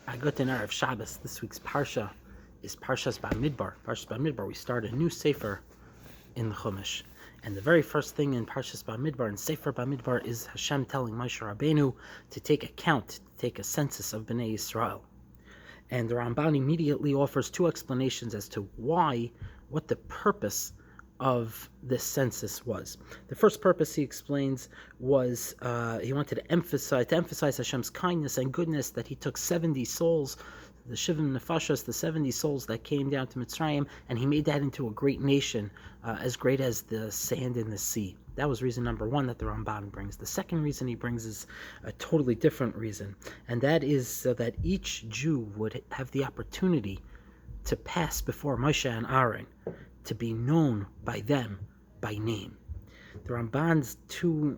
I got an Erev Shabbos. This week's Parsha is Parshas Bamidbar. Parshas Bamidbar, we start a new Sefer in the Chumash. And the very first thing in Parshas Bamidbar, in Sefer Bamidbar, is Hashem telling Moshe Rabbeinu to take a count, to take a census of Bnei Yisrael. And the Ramban immediately offers two explanations as to what the purpose of this census was. The first purpose, he explains, was he wanted to emphasize Hashem's kindness and goodness, that he took 70 souls, the Shivim Nefashos, the 70 souls that came down to Mitzrayim, and he made that into a great nation, as great as the sand in the sea. That was reason number one that the Ramban brings. The second reason he brings is a totally different reason, and that is so that each Jew would have the opportunity to pass before Moshe and Aaron, to be known by them by name. The Ramban's two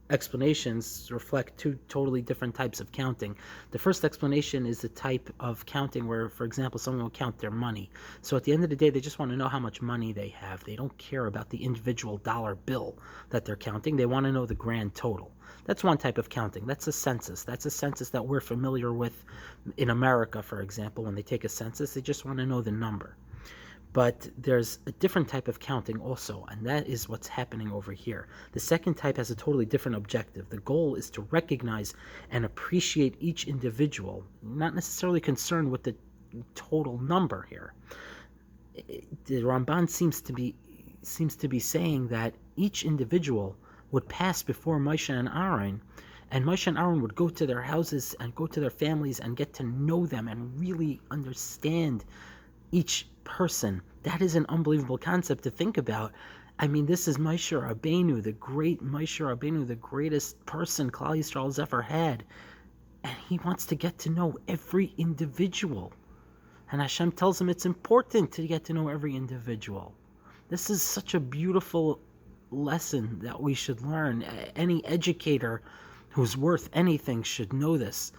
explanations reflect two totally different types of counting. The first explanation is the type of counting where, for example, someone will count their money. So at the end of the day, they just want to know how much money they have. They don't care about the individual dollar bill that they're counting. They want to know the grand total. That's one type of counting. That's a census. That's a census that we're familiar with in America, for example. When they take a census, they just want to know the number. But there's a different type of counting also, and that is what's happening over here. The second type has a totally different objective. The goal is to recognize and appreciate each individual, not necessarily concerned with the total number here. The Ramban seems to be saying that each individual would pass before Moshe and Aaron, and Moshe and Aaron would go to their houses and go to their families and get to know them and really understand each person. That is an unbelievable concept to think about. I mean, this is Moshe Rabbeinu, the great Moshe Rabbeinu, the greatest person Klal Yisrael has ever had. And he wants to get to know every individual. And Hashem tells him it's important to get to know every individual. This is such a beautiful lesson that we should learn. Any educator who's worth anything should know this,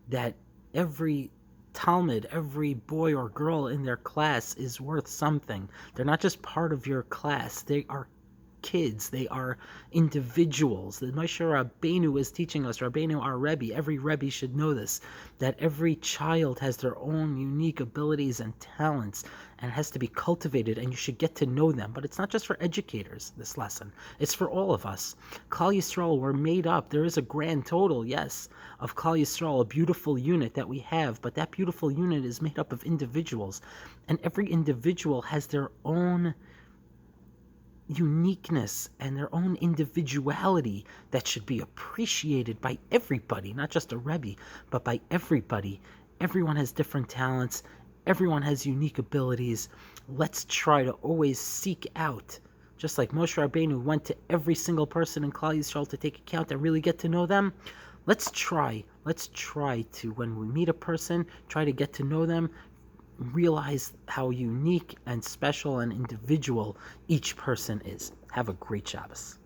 that every Talmud, every boy or girl in their class is worth something. They're not just part of your class. They are kids. They are individuals. The Moshe Rabbeinu is teaching us, Rabbeinu, our Rebbe, every Rebbe should know this, that every child has their own unique abilities and talents and has to be cultivated, and you should get to know them. But it's not just for educators, this lesson. It's for all of us. Klal Yisrael, we're made up. There is a grand total, yes, of Klal Yisrael, a beautiful unit that we have, but that beautiful unit is made up of individuals, and every individual has their own uniqueness and their own individuality that should be appreciated by everybody, not just a Rebbe, but by everybody. Everyone has different talents. Everyone has unique abilities. Let's try to always seek out, just like Moshe Rabbeinu went to every single person in Klal Yisrael to take account and really get to know them. Let's try to, when we meet a person, try to get to know them, realize how unique and special and individual each person is. Have a great Shabbos.